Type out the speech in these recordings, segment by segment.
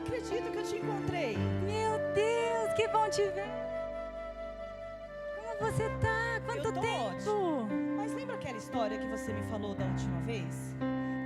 acredito que eu te encontrei. Meu Deus, que bom te ver. Como você tá? Quanto Eu tô tempo? ótima. Mas lembra aquela história que você me falou da última vez?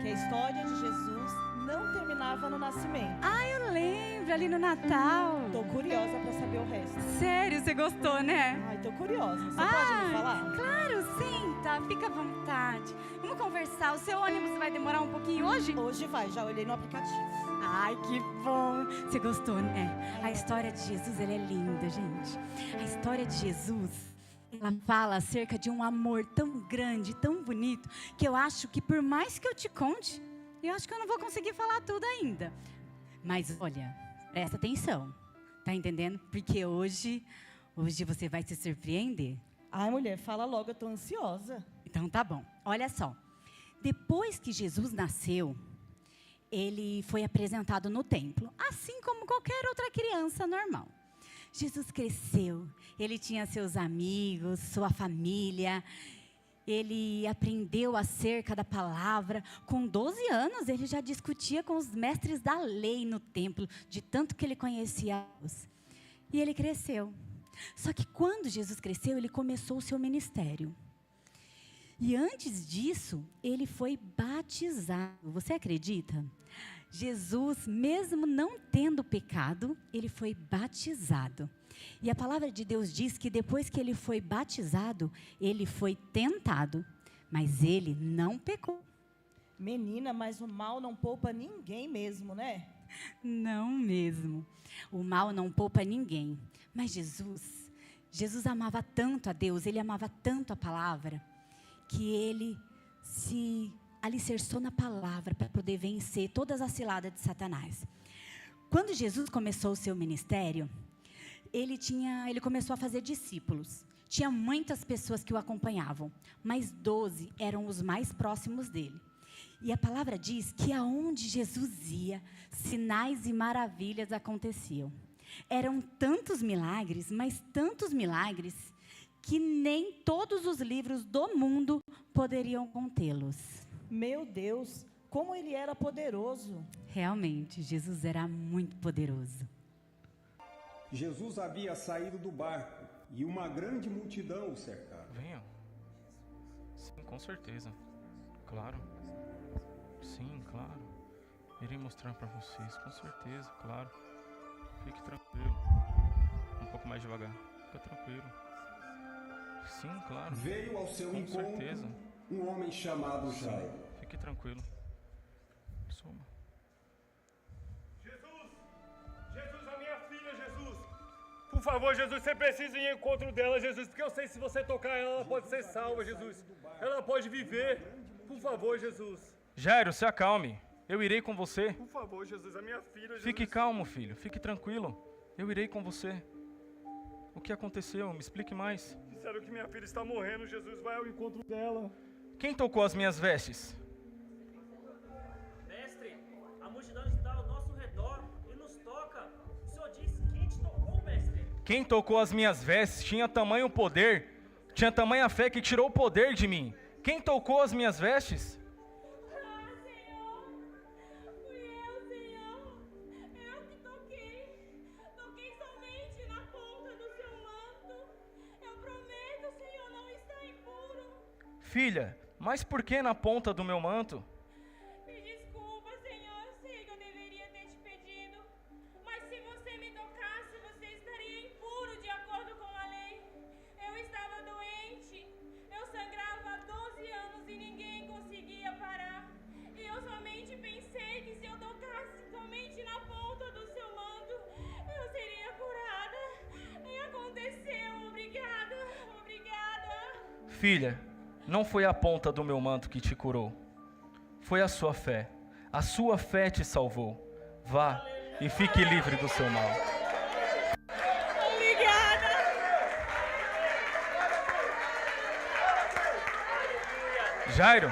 Que a história de Jesus não terminava no nascimento. Ah, eu lembro, ali no Natal. Tô curiosa pra saber o resto. Sério, você gostou, né? Ai, tô curiosa. Você pode me falar? Claro, sim, tá? Fica à vontade. Vamos conversar. O seu ônibus vai demorar um pouquinho hoje? Hoje vai, já olhei no aplicativo. Ai, que bom. Você gostou, né? A história de Jesus, ela é linda, gente. A história de Jesus, ela fala acerca de um amor tão grande, tão bonito, que eu acho que por mais que eu te conte, eu acho que eu não vou conseguir falar tudo ainda. Mas olha, presta atenção, tá entendendo? Porque hoje você vai se surpreender. Ai, mulher, fala logo, eu tô ansiosa. Então tá bom, olha só. Depois que Jesus nasceu, ele foi apresentado no templo, assim como qualquer outra criança normal. Jesus cresceu, ele tinha seus amigos, sua família, ele aprendeu acerca da palavra. Com 12 anos, ele já discutia com os mestres da lei no templo, de tanto que ele conhecia Deus. E ele cresceu. Só que quando Jesus cresceu, ele começou o seu ministério. E antes disso, ele foi batizado. Você acredita? Jesus, mesmo não tendo pecado, ele foi batizado. E a palavra de Deus diz que depois que ele foi batizado, ele foi tentado, mas ele não pecou. Menina, mas o mal não poupa ninguém mesmo, né? Não mesmo. O mal não poupa ninguém. Mas Jesus amava tanto a Deus, ele amava tanto a palavra, que ele se alicerçou na palavra para poder vencer todas as ciladas de Satanás. Quando Jesus começou o seu ministério, ele começou a fazer discípulos. Tinha muitas pessoas que o acompanhavam, mas 12 eram os mais próximos dele. E a palavra diz que aonde Jesus ia, sinais e maravilhas aconteciam. Eram tantos milagres, mas tantos milagres, que nem todos os livros do mundo poderiam contê-los. Meu Deus, como ele era poderoso. Realmente, Jesus era muito poderoso. Jesus havia saído do barco e uma grande multidão o cercava. Venham. Sim, com certeza. Claro. Sim, claro. Irei mostrar para vocês, com certeza, claro. Fique tranquilo. Um pouco mais devagar. Fica tranquilo. Sim, claro. Veio ao seu com encontro certeza. um homem chamado Jairo. Fique tranquilo. Suma. Jesus, a minha filha, Jesus. Por favor, Jesus, você precisa ir ao encontro dela, Jesus, porque eu sei que se você tocar ela, ela pode ser salva, Jesus. Ela pode viver. Por favor, Jesus. Jairo, se acalme. Eu irei com você. Por favor, Jesus, a minha filha, Jesus. Fique calmo, filho. Fique tranquilo. Eu irei com você. O que aconteceu? Me explique mais. Disseram que minha filha está morrendo, Jesus. Vai ao encontro dela. Quem tocou as minhas vestes? Mestre, a multidão está ao nosso redor e nos toca. O Senhor disse: quem te tocou, mestre? Quem tocou as minhas vestes tinha tamanho poder, tinha tamanha fé que tirou o poder de mim. Quem tocou as minhas vestes? Senhor, fui eu, Senhor. Eu que toquei. Toquei somente na ponta do seu manto. Eu prometo, Senhor, não está impuro. Filha, mas por que na ponta do meu manto? Me desculpa, Senhor. Eu sei que eu deveria ter te pedido. Mas se você me tocasse, você estaria impuro de acordo com a lei. Eu estava doente. Eu sangrava há 12 anos e ninguém conseguia parar. E eu somente pensei que se eu tocasse somente na ponta do seu manto, eu seria curada. E aconteceu. Obrigada. Obrigada. Filha, não foi a ponta do meu manto que te curou. Foi a sua fé. A sua fé te salvou. Vá e fique livre do seu mal. Obrigada. Jairo.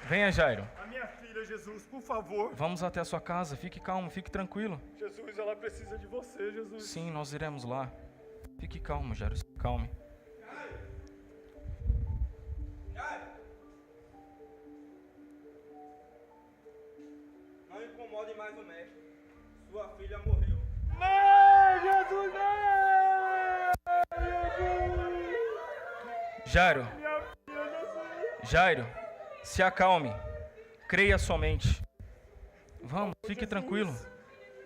Venha, Jairo. A minha filha, Jesus, por favor. Vamos até a sua casa. Fique calmo, fique tranquilo. Jesus, ela precisa de você, Jesus. Sim, nós iremos lá. Fique calmo, Jairo. Se calme. Não incomode mais o mestre. Sua filha morreu. Não, Jesus, não! Jairo, Jairo, se acalme. Creia somente. Vamos, fique tranquilo.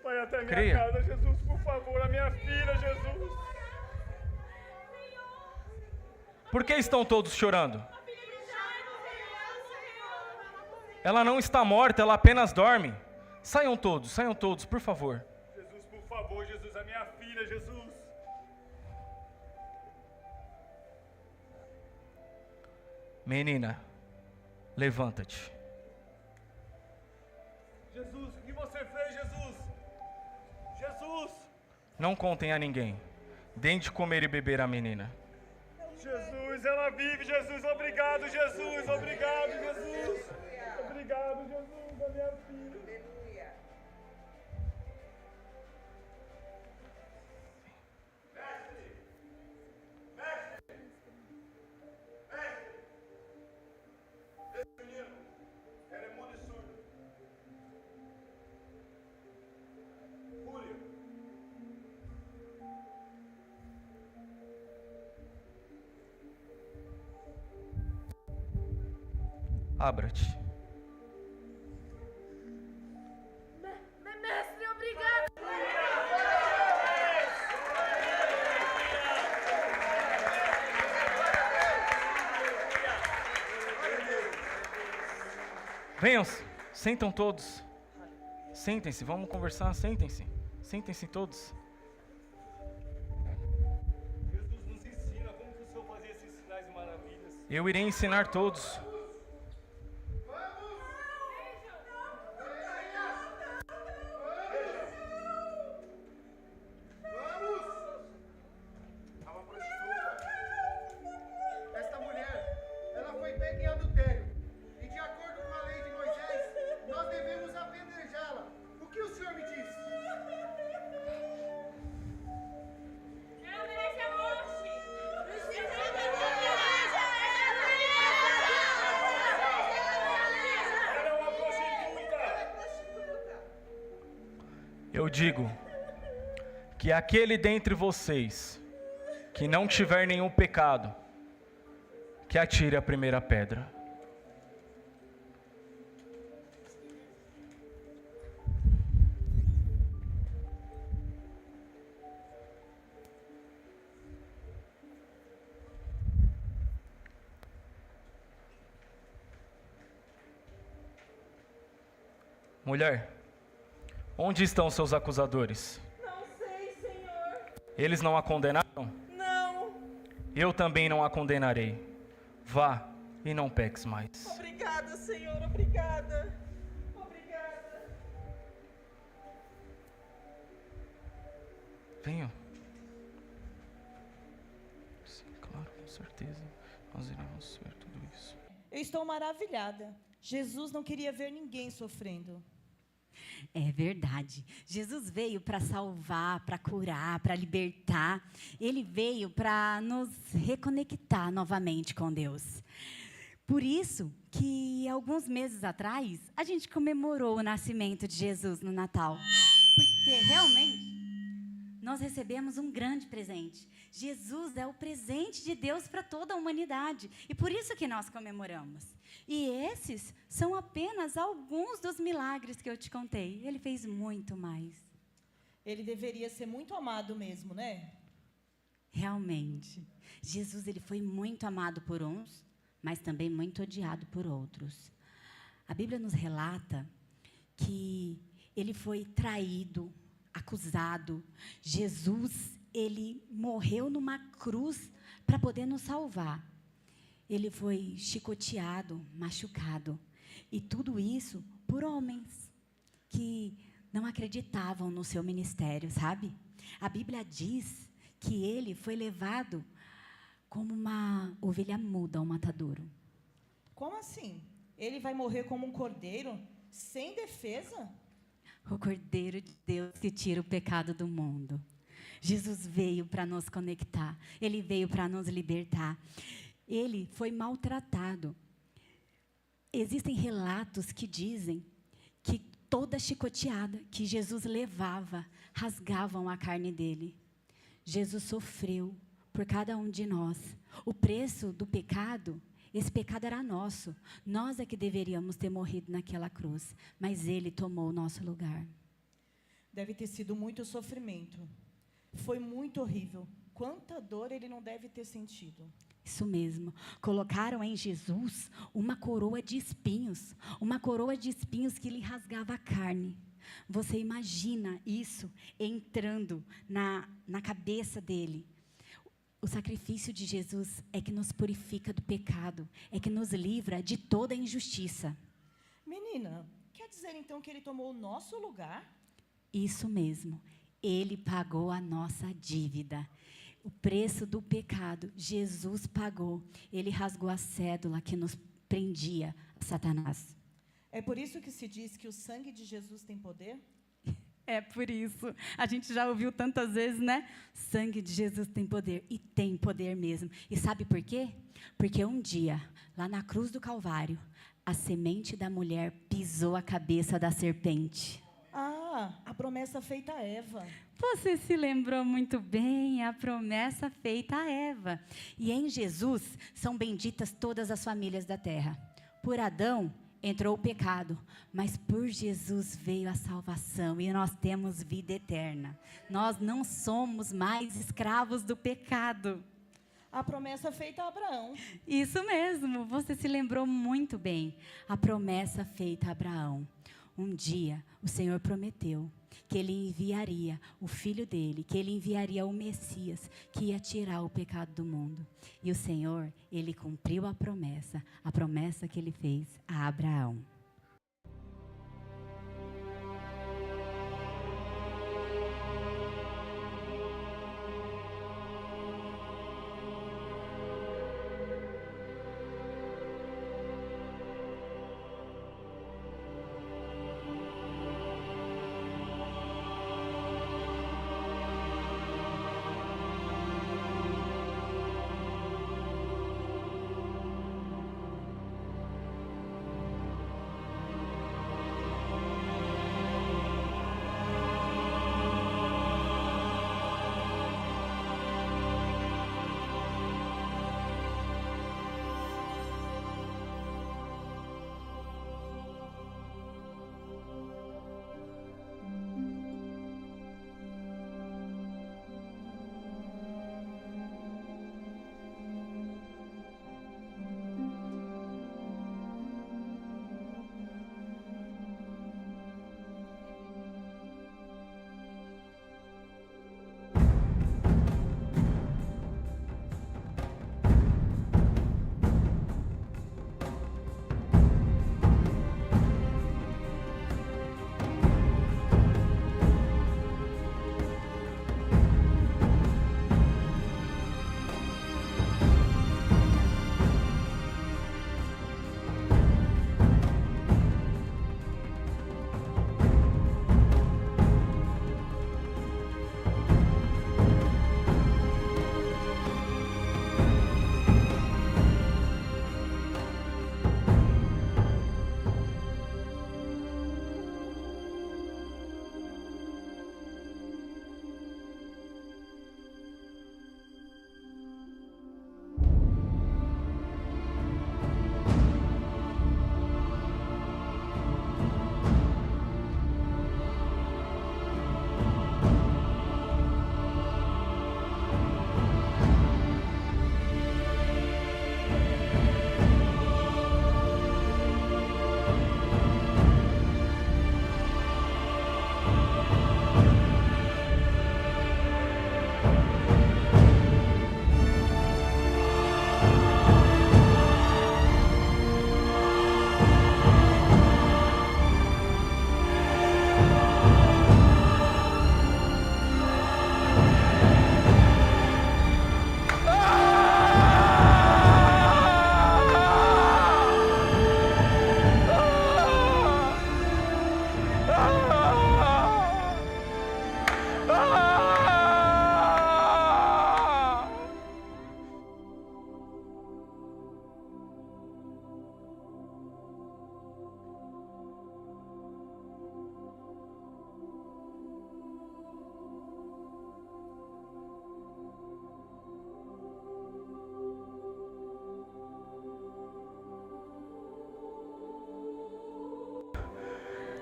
Vai até minha Creia. casa, Jesus, por favor, a minha filha, Jesus. Por que estão todos chorando? Ela não está morta, ela apenas dorme. Saiam todos, por favor. Jesus, por favor, Jesus, a minha filha, Jesus. Menina, levanta-te. Jesus, o que você fez, Jesus? Jesus! Não contem a ninguém. Deem de comer e beber à menina. Jesus, ela vive, Jesus, obrigado, Jesus, obrigado, Jesus. Obrigado, Jesus, a minha filha. Esse menino, ele é mudo e surdo. Fúria. Abra-te. Mestre, obrigado. Venham, sentam todos. Sentem-se, vamos conversar, sentem-se. Sentem-se todos. Jesus nos ensina como que o Senhor fazia esses sinais e maravilhas. Eu irei ensinar todos. É uma prostituta. Esta mulher, ela foi pega em adultério. E de acordo com a lei de Moisés, nós devemos apedrejá-la. O que o senhor me diz? Ela merece a morte. Ela é uma prostituta. Eu digo que aquele dentre vocês que não tiver nenhum pecado, que atire a primeira pedra. Mulher, onde estão seus acusadores? Não sei, Senhor. Eles não a condenaram? Não. Eu também não a condenarei. Vá e não peques mais. Obrigada, Senhor. Obrigada. Obrigada. Venham. Sim, claro, com certeza. Nós iremos ver tudo isso. Eu estou maravilhada. Jesus não queria ver ninguém sofrendo. É verdade. Jesus veio para salvar, para curar, para libertar. Ele veio para nos reconectar novamente com Deus. Por isso que alguns meses atrás a gente comemorou o nascimento de Jesus no Natal. Porque realmente nós recebemos um grande presente. Jesus é o presente de Deus para toda a humanidade. E por isso que nós comemoramos. E esses são apenas alguns dos milagres que eu te contei. Ele fez muito mais. Ele deveria ser muito amado mesmo, né? Realmente. Jesus, ele foi muito amado por uns, mas também muito odiado por outros. A Bíblia nos relata que ele foi traído, acusado. Jesus, ele morreu numa cruz para poder nos salvar. Ele foi chicoteado, machucado. E tudo isso por homens que não acreditavam no seu ministério, sabe? A Bíblia diz que ele foi levado como uma ovelha muda ao matadouro. Como assim? Ele vai morrer como um cordeiro, sem defesa? O Cordeiro de Deus que tira o pecado do mundo. Jesus veio para nos conectar. Ele veio para nos libertar. Ele foi maltratado. Existem relatos que dizem que toda chicoteada que Jesus levava rasgavam a carne dele. Jesus sofreu por cada um de nós. O preço do pecado, esse pecado era nosso. Nós é que deveríamos ter morrido naquela cruz, mas ele tomou o nosso lugar. Deve ter sido muito sofrimento. Foi muito horrível. Quanta dor ele não deve ter sentido. Isso mesmo. Colocaram em Jesus uma coroa de espinhos. Uma coroa de espinhos que lhe rasgava a carne. Você imagina isso entrando na cabeça dele. O sacrifício de Jesus é que nos purifica do pecado. É que nos livra de toda injustiça. Menina, quer dizer então que ele tomou o nosso lugar? Isso mesmo. Ele pagou a nossa dívida. O preço do pecado, Jesus pagou. Ele rasgou a cédula que nos prendia a Satanás. É por isso que se diz que o sangue de Jesus tem poder? É por isso. A gente já ouviu tantas vezes, né? Sangue de Jesus tem poder. E tem poder mesmo. E sabe por quê? Porque um dia, lá na cruz do Calvário, a semente da mulher pisou a cabeça da serpente. Ah, a promessa feita a Eva. Você se lembrou muito bem, a promessa feita a Eva. E em Jesus são benditas todas as famílias da terra. Por Adão entrou o pecado, mas por Jesus veio a salvação e nós temos vida eterna. Nós não somos mais escravos do pecado. A promessa feita a Abraão. Isso mesmo, você se lembrou muito bem. A promessa feita a Abraão. Um dia, o Senhor prometeu que Ele enviaria o Filho dEle, que Ele enviaria o Messias, que ia tirar o pecado do mundo. E o Senhor, Ele cumpriu a promessa que Ele fez a Abraão.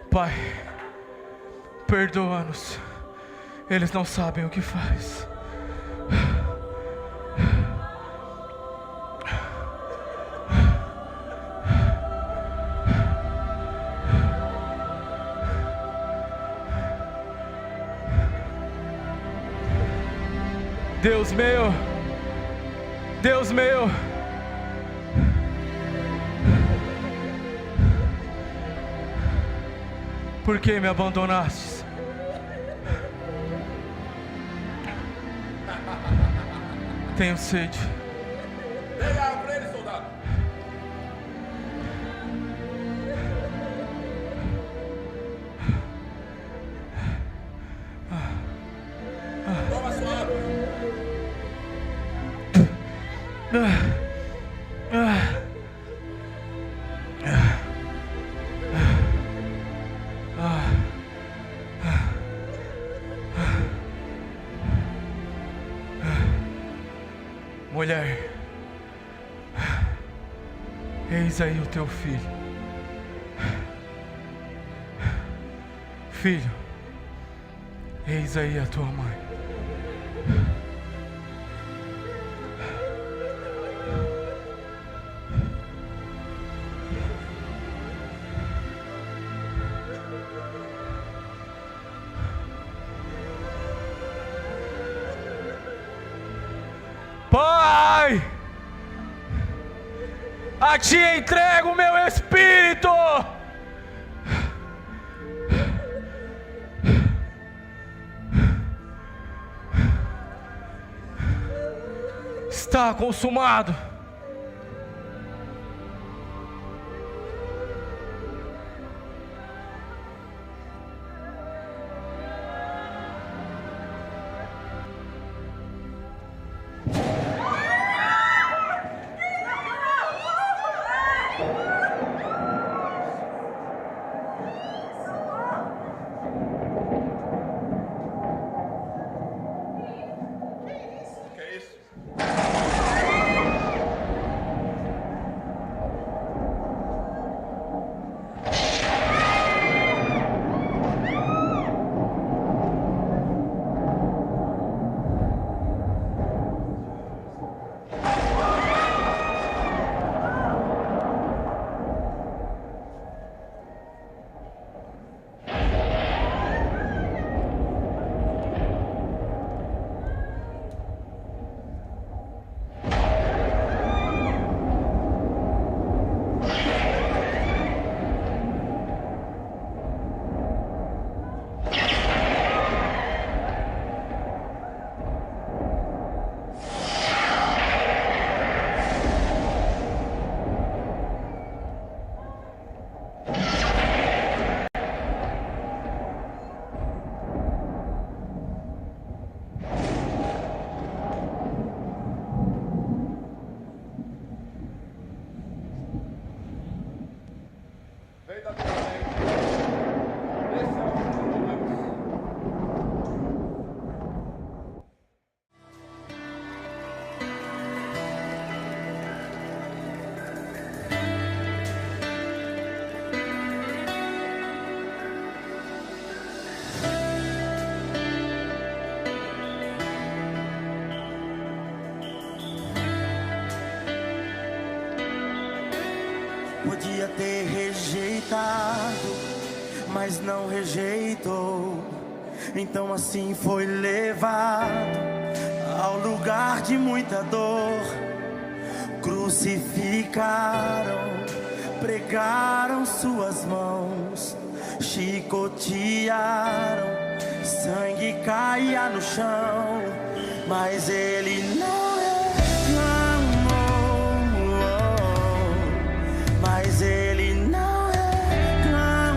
Pai, perdoa-nos. Eles não sabem o que faz. Deus meu, Deus meu, por que me abandonastes? Tenho sede. Pega água pra ele, soldado. Toma sua água. Mulher, eis aí o teu filho. Filho, eis aí a tua mãe. Pai, a ti entrego o meu espírito. Está consumado. Podia ter rejeitado, mas não rejeitou. Então assim foi levado ao lugar de muita dor. Crucificaram, pregaram suas mãos, chicotearam, sangue caía no chão, mas ele não mas ele não reclamou.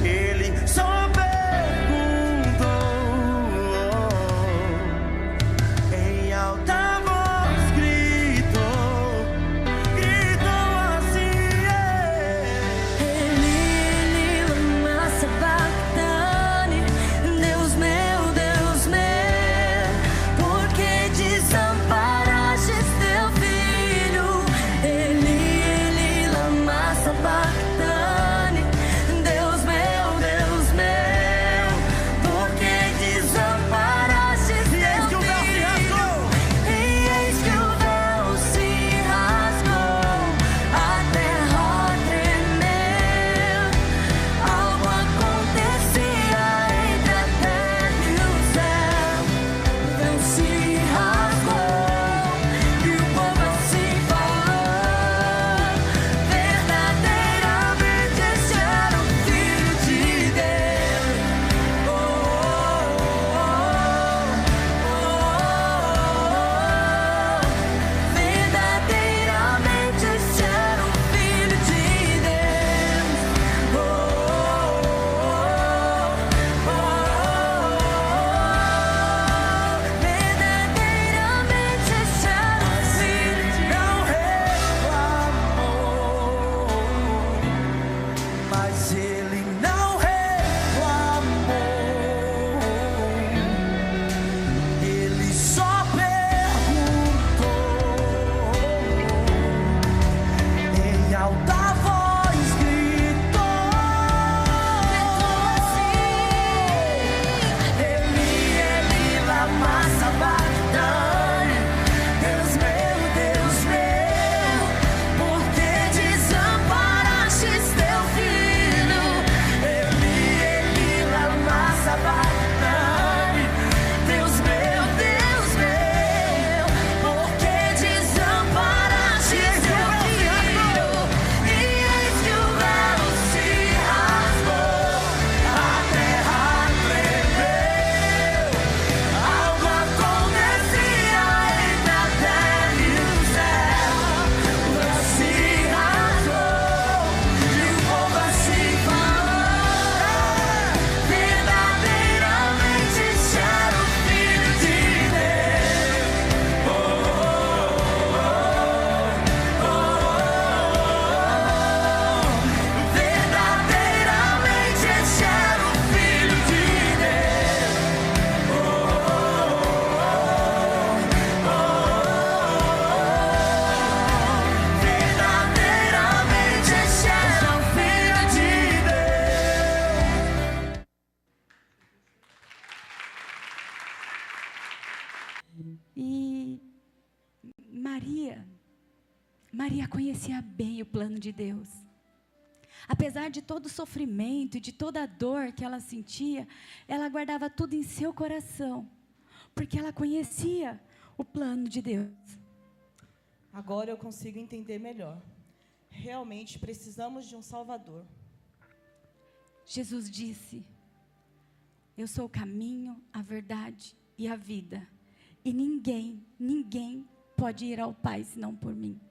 Ele só perguntou em alta voz, gritou assim: Eli, lama sabachthani, Deus meu Deus, Maria conhecia bem o plano de Deus. Apesar de todo o sofrimento e de toda a dor que ela sentia, ela guardava tudo em seu coração, porque ela conhecia o plano de Deus. Agora eu consigo entender melhor. Realmente precisamos de um Salvador. Jesus disse: eu sou o caminho, a verdade e a vida. E ninguém pode ir ao Pai senão por mim.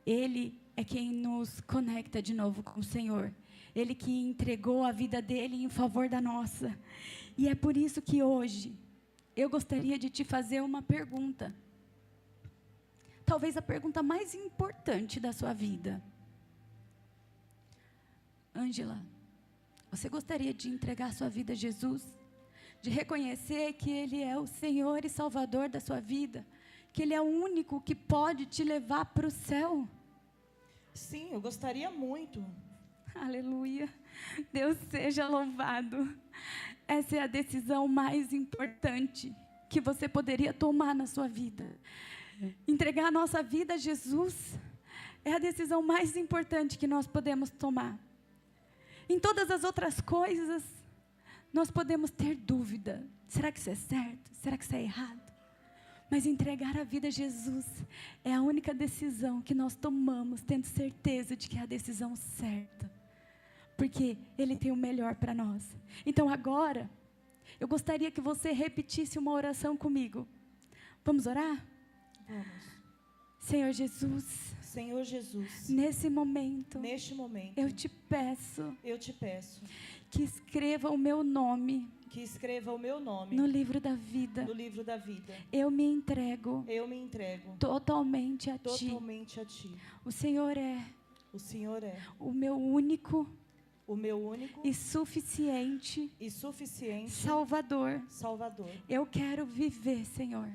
Ele é quem nos conecta de novo com o Senhor. Ele que entregou a vida dele em favor da nossa. E é por isso que hoje eu gostaria de te fazer uma pergunta. Talvez a pergunta mais importante da sua vida. Ângela, você gostaria de entregar a sua vida a Jesus? De reconhecer que Ele é o Senhor e Salvador da sua vida? Que Ele é o único que pode te levar para o céu? Sim, eu gostaria muito. Aleluia. Deus seja louvado. Essa é a decisão mais importante que você poderia tomar na sua vida. Entregar a nossa vida a Jesus é a decisão mais importante que nós podemos tomar. Em todas as outras coisas, nós podemos ter dúvida. Será que isso é certo? Será que isso é errado? Mas entregar a vida a Jesus é a única decisão que nós tomamos, tendo certeza de que é a decisão certa. Porque Ele tem o melhor para nós. Então agora, eu gostaria que você repetisse uma oração comigo. Vamos orar? Vamos. Senhor Jesus, Senhor Jesus, neste momento, eu te peço que escreva o meu nome no livro da vida. Eu me entrego totalmente a Ti. O Senhor é o meu único e suficiente Salvador. Eu quero viver, Senhor,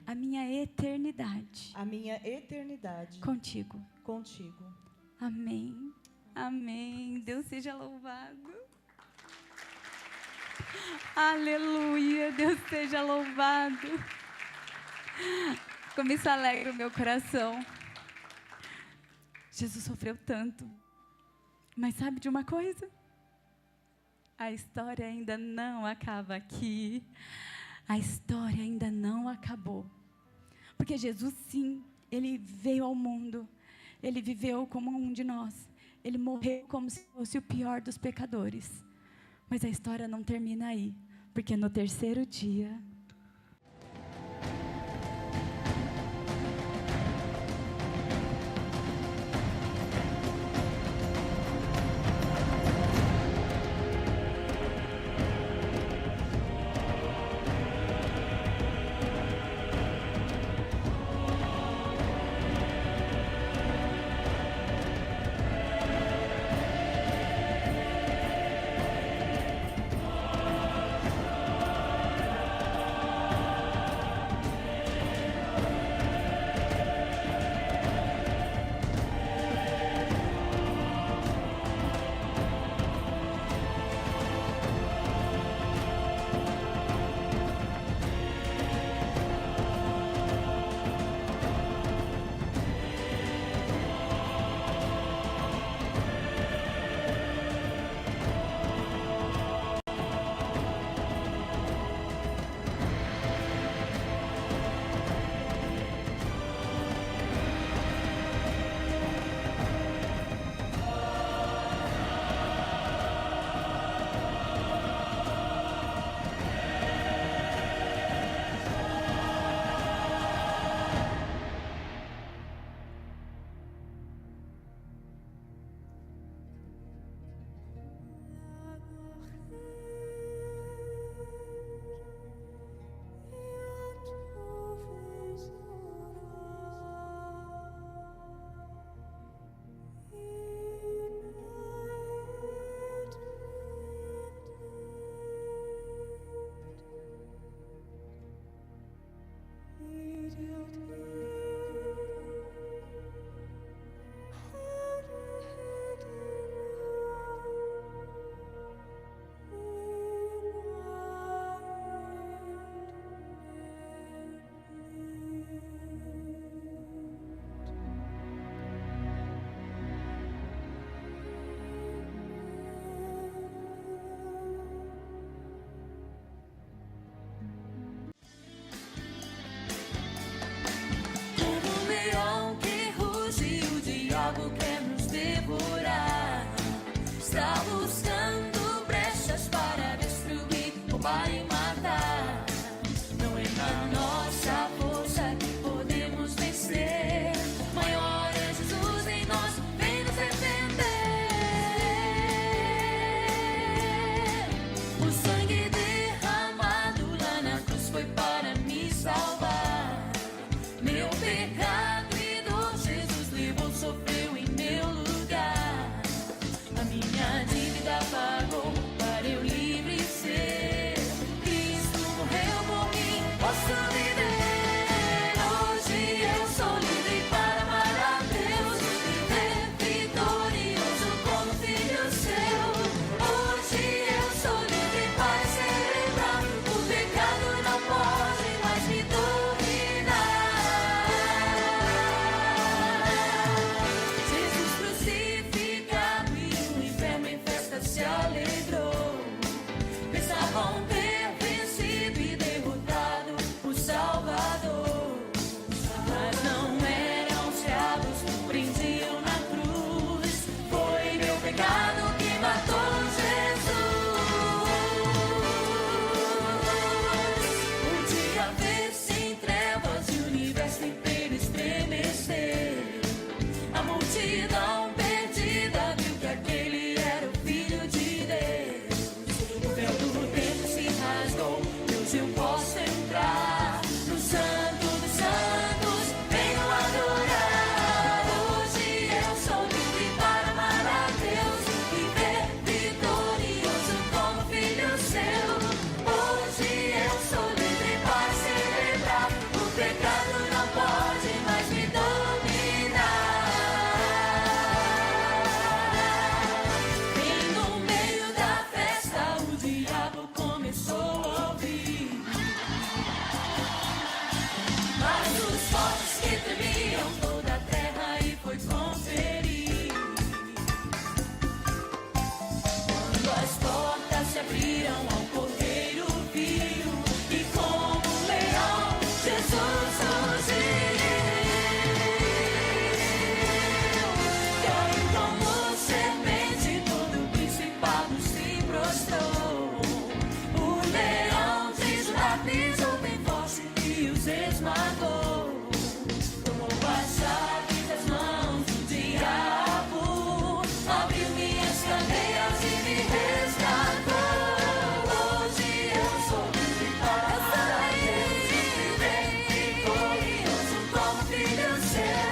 a minha eternidade contigo. Amém. Amém. Deus seja louvado. Aleluia. Deus seja louvado. Como isso alegra o meu coração. Jesus sofreu tanto. Mas sabe de uma coisa? A história ainda não acaba aqui. A história ainda não acabou. Porque Jesus, sim, Ele veio ao mundo. Ele viveu como um de nós. Ele morreu como se fosse o pior dos pecadores. Mas a história não termina aí. Porque no terceiro dia, diabo quer nos devorar. Está buscando brechas para destruir, roubar e matar. Não é na nossa força que podemos vencer. Maior é Jesus em nós, vem nos defender. O sangue derramado lá na cruz foi para me salvar. Meu pecado e dor Jesus levou, sofreu em meu lugar. A minha dívida pagou para eu livre ser. Cristo morreu por mim, posso viver. Hoje eu sou livre para amar a Deus, viver vitorioso como filho seu. Hoje eu sou livre para celebrar. O pecado não pode mais me dominar. Jesus crucificado e o inferno em festa se alegrou. Pensavam ter vencido e derrotado o Salvador. Mas não eram os diabos que prendiam na cruz. Foi meu pecado que matou Jesus. O dia fez-se em trevas e o universo inteiro estremecer. A multidão perdida viu que aquele era o Filho de Deus. O véu do templo se rasgou, Deus, eu posso entrar no Santo dos Santos, venho adorar. Hoje eu sou livre para amar a Deus, viver vitorioso como filho seu. Hoje eu sou livre para celebrar. O pecado não pode mais me dominar. E no meio da festa o diabo começou a ouvir. Mas os fortes que tremiam toda a terra e foi conferir. Quando as portas se abriram ao Cordeiro viu, e como um leão Jesus surgiu. Caiu como semente, todo principado se prostrou. O leão de Judá pisou bem forte e os esmagou. Tomou as chaves das mãos do diabo, abriu minhas cadeias e me resgatou. Hoje eu sou livre para amar a Deus, viver vitorioso como filho seu.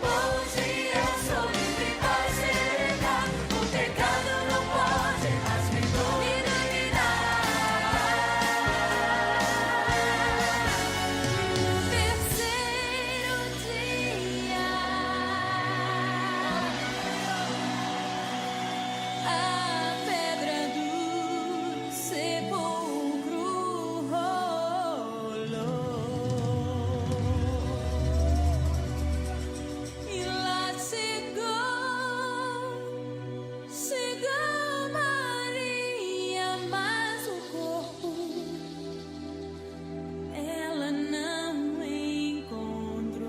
Hoje eu sou livre para celebrar. O pecado não pode mais me dominar. No terceiro dia, a pedra do sepulcro rolou. E lá chegou Maria, mas o corpo ela não encontrou.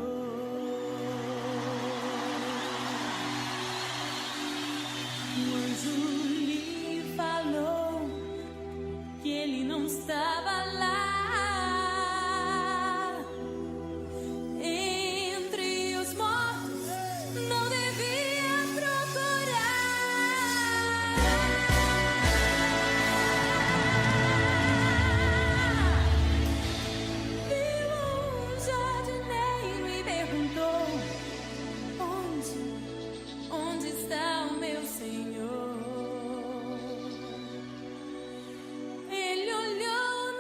O anjo lhe falou que ele não estava lá. Entre os mortos não devia procurar. Viu um jardineiro e perguntou: onde está o meu Senhor? Ele olhou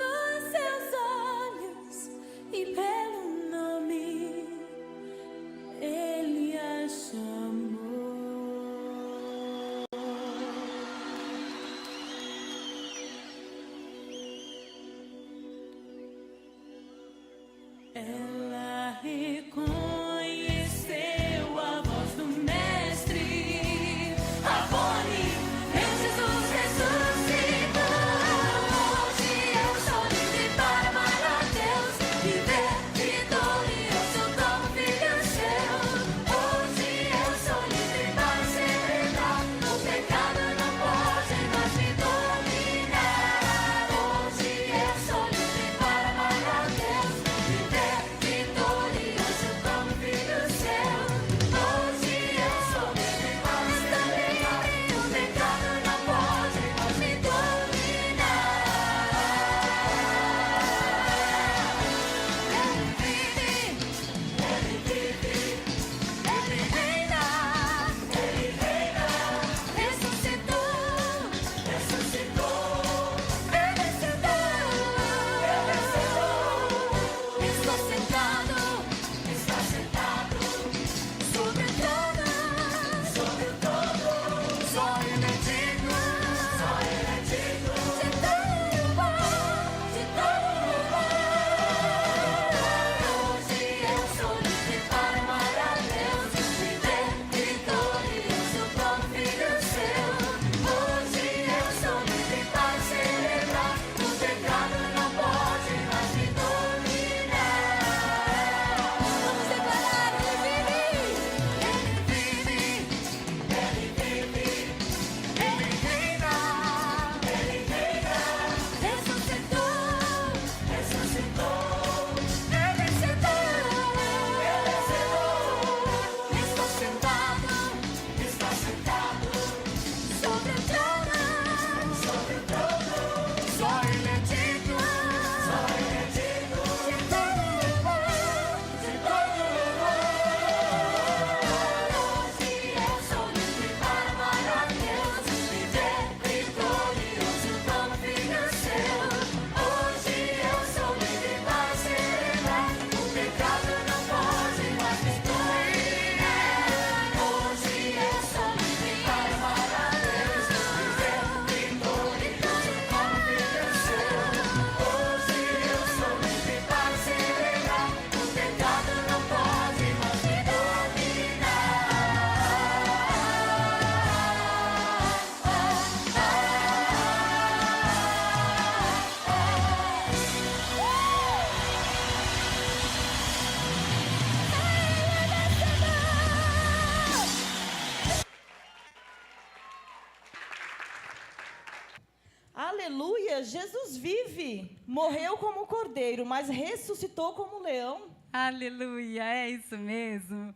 Aleluia! Jesus vive. Morreu como um cordeiro, mas ressuscitou como um leão. Aleluia, é isso mesmo.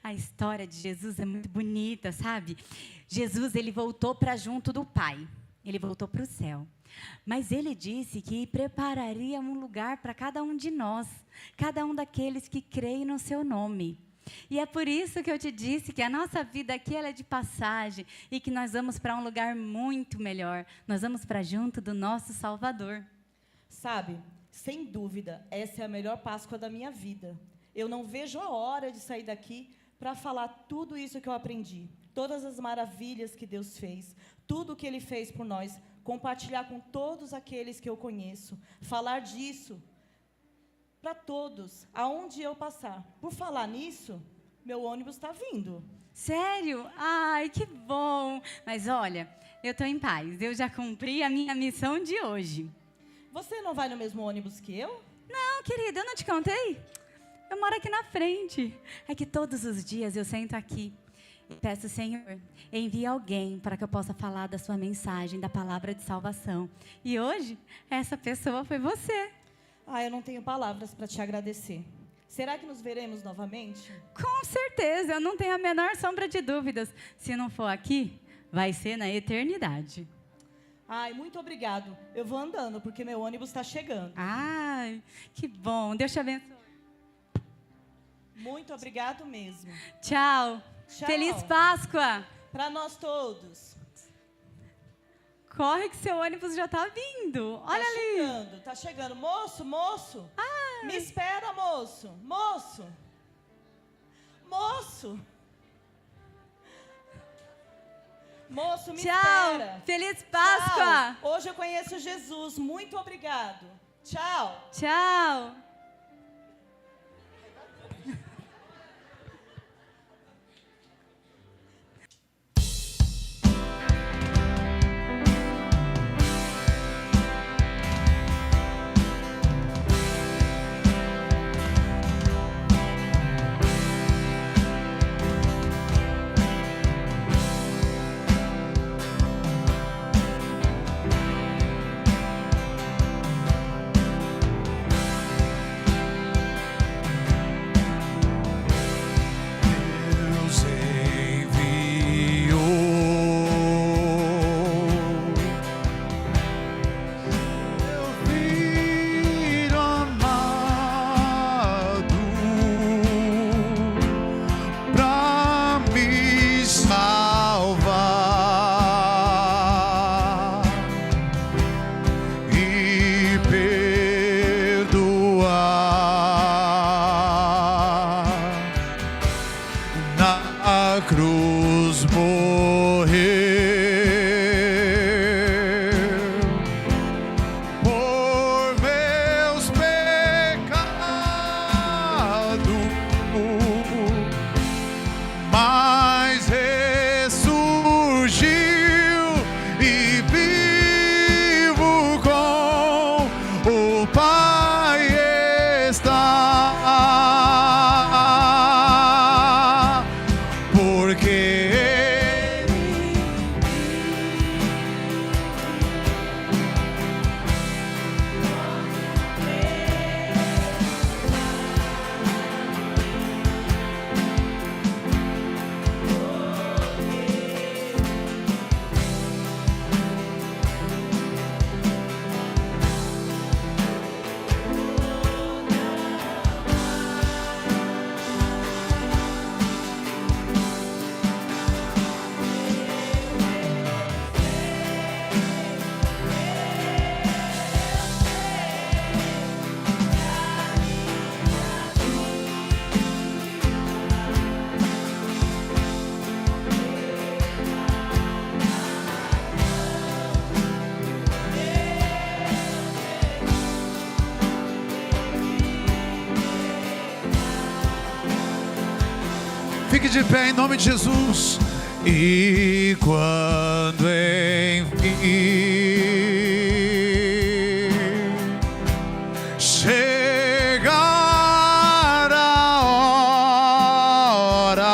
A história de Jesus é muito bonita, sabe? Jesus, ele voltou para junto do Pai. Ele voltou para o céu. Mas ele disse que prepararia um lugar para cada um de nós, cada um daqueles que creem no seu nome. E é por isso que eu te disse que a nossa vida aqui ela é de passagem e que nós vamos para um lugar muito melhor. Nós vamos para junto do nosso Salvador. Sabe, sem dúvida, essa é a melhor Páscoa da minha vida. Eu não vejo a hora de sair daqui para falar tudo isso que eu aprendi. Todas as maravilhas que Deus fez, tudo o que Ele fez por nós, compartilhar com todos aqueles que eu conheço, falar disso para todos, aonde eu passar. Por falar nisso, meu ônibus está vindo. Sério? Ai, que bom! Mas olha, eu estou em paz, eu já cumpri a minha missão de hoje. Você não vai no mesmo ônibus que eu? Não, querida, eu não te contei? Eu moro aqui na frente. É que todos os dias eu sento aqui e peço, Senhor, envie alguém para que eu possa falar da sua mensagem, da palavra de salvação. E hoje, essa pessoa foi você. Eu não tenho palavras para te agradecer. Será que nos veremos novamente? Com certeza, eu não tenho a menor sombra de dúvidas. Se não for aqui, vai ser na eternidade. Muito obrigado. Eu vou andando, porque meu ônibus está chegando. Ai, que bom. Deus te abençoe. Muito obrigado mesmo. Tchau. Tchau. Feliz Páscoa. Para nós todos. Corre que seu ônibus já está vindo. Olha ali. Tá chegando. Moço, moço. Me espera, moço. Moço. Moço. Moço, me espera. Feliz Páscoa. Tchau. Hoje eu conheço Jesus. Muito obrigado. Tchau. Tchau. Fique de pé em nome de Jesus. E quando enfim chegar a hora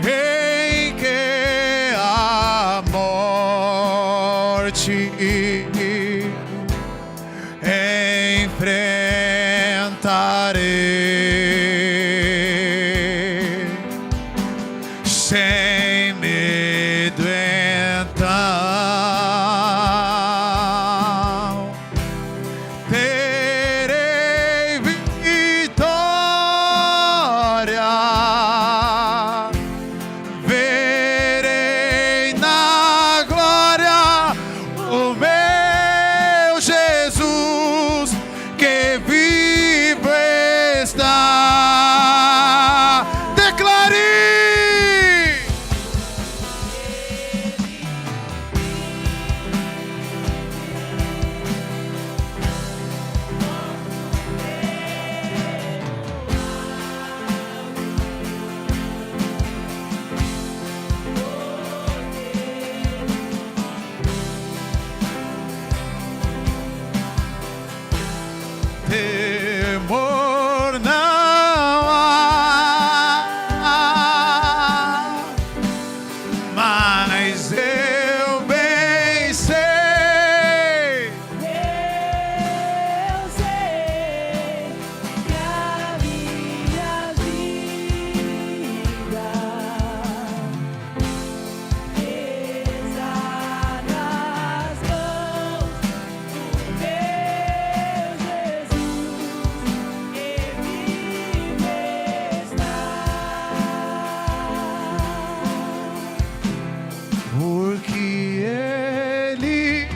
em que a morte ti enfrentarei sem medo então. Terei vitória, verei na glória o meu Jesus que vivo está. Declare! Temor não há, mas eu bem sei. Eu sei que a minha vida está nas mãos do meu Jesus, que vive está. Porque Ele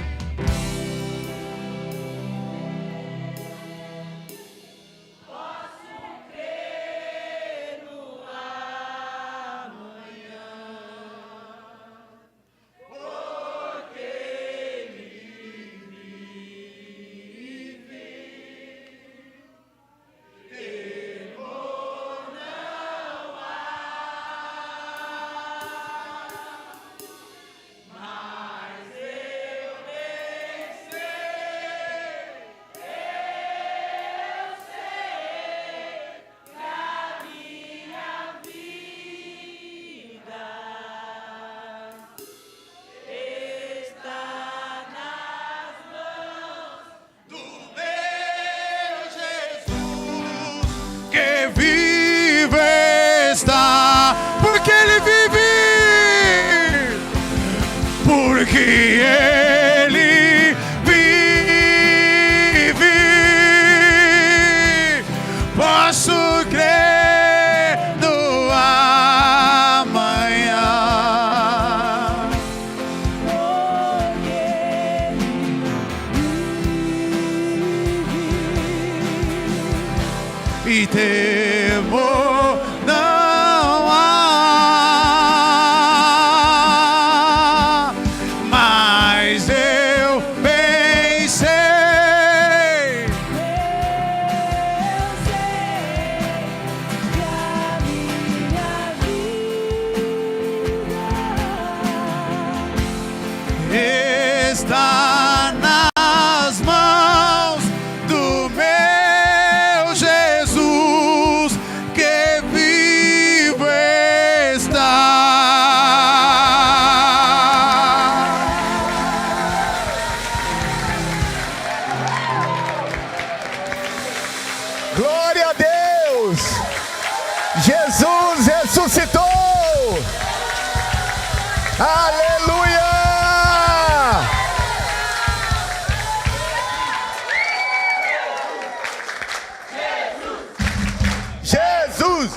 que vive está, porque Ele vive, porque Ele vive, posso crer no amanhã. E temor não há, mas eu bem sei. Eu sei que a minha vida Está nas mãos do meu Jesus que vivo está. Glória a Deus! Jesus ressuscitou! Aleluia! Jesus!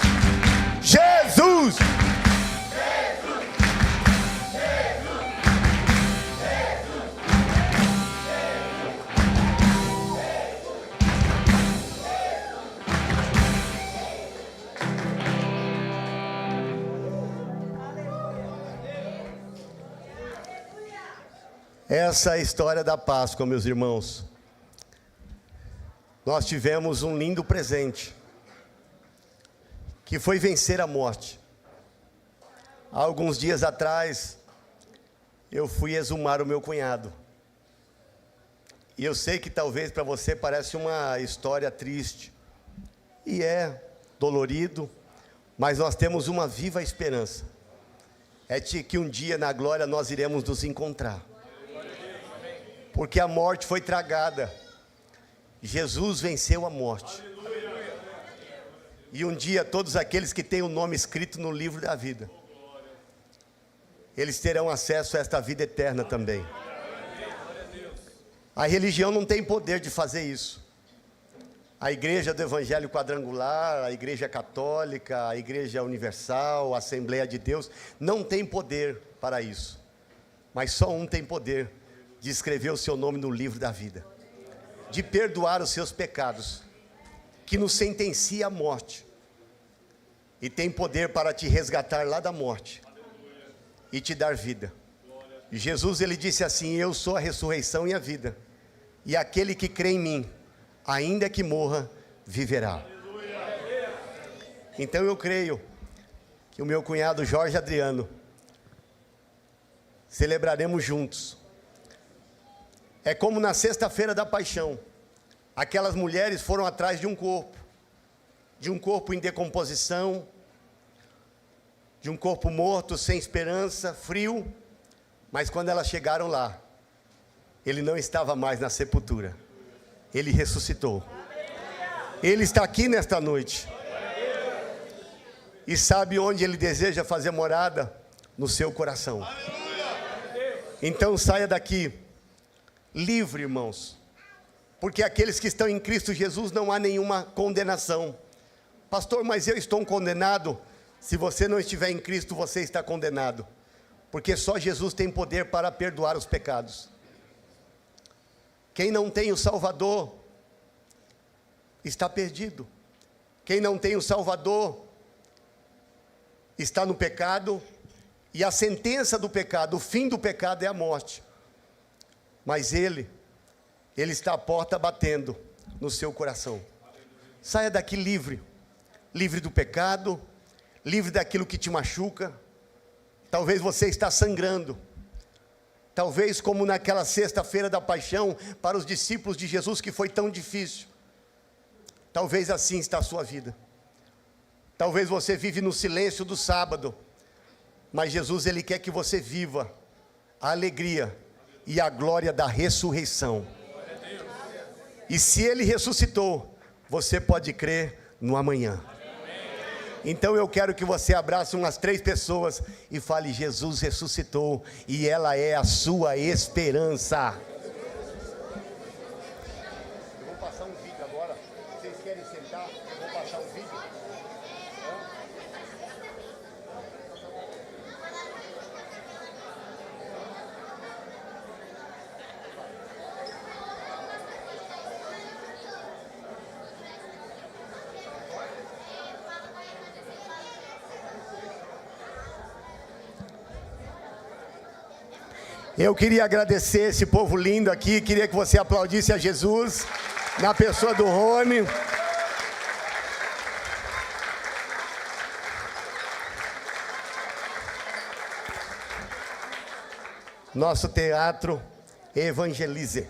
Jesus! Essa é a história da Páscoa, meus irmãos. Nós tivemos um lindo presente, que foi vencer a morte. Há alguns dias atrás, eu fui exumar o meu cunhado. E eu sei que talvez para você parece uma história triste. E é dolorido, mas nós temos uma viva esperança. É de que um dia na glória nós iremos nos encontrar. porque a morte foi tragada. Jesus venceu a morte. E um dia todos aqueles que têm o nome escrito no livro da vida, eles terão acesso a esta vida eterna também. A religião não tem poder de fazer isso. A igreja do Evangelho Quadrangular, a igreja católica, a igreja universal, a Assembleia de Deus, não tem poder para isso. Mas só um tem poder de escrever o seu nome no livro da vida, de perdoar os seus pecados, que nos sentencia à morte, e tem poder para te resgatar lá da morte e te dar vida. E Jesus, ele disse assim: eu sou a ressurreição e a vida, e aquele que crê em mim, ainda que morra, viverá. Então eu creio que o meu cunhado Jorge Adriano, celebraremos juntos. É como na sexta-feira da paixão, aquelas mulheres foram atrás de um corpo em decomposição, de um corpo morto, sem esperança, frio, mas quando elas chegaram lá, ele não estava mais na sepultura, ele ressuscitou. Ele está aqui nesta noite, e sabe onde ele deseja fazer morada? No seu coração. Então saia daqui livre, irmãos, porque aqueles que estão em Cristo Jesus não há nenhuma condenação. Pastor, mas eu estou condenado. Se você não estiver em Cristo, você está condenado, porque só Jesus tem poder para perdoar os pecados. Quem não tem o Salvador está perdido. Quem não tem o Salvador está no pecado, e a sentença do pecado, o fim do pecado é a morte. Mas Ele está à porta batendo no seu coração. Saia daqui livre, livre do pecado, livre daquilo que te machuca. Talvez você está sangrando, talvez como naquela sexta-feira da paixão, para os discípulos de Jesus, que foi tão difícil. Talvez assim está a sua vida. Talvez você vive no silêncio do sábado, mas Jesus, Ele quer que você viva a alegria e a glória da ressurreição. E se Ele ressuscitou, você pode crer no amanhã. Então eu quero que você abrace umas 3 pessoas e fale: Jesus ressuscitou e ela é a sua esperança. Eu vou passar um vídeo agora. Vocês querem sentar? Eu vou passar um vídeo. Eu queria agradecer esse povo lindo aqui, queria que você aplaudisse a Jesus, na pessoa do Rony. Nosso teatro Evangelize.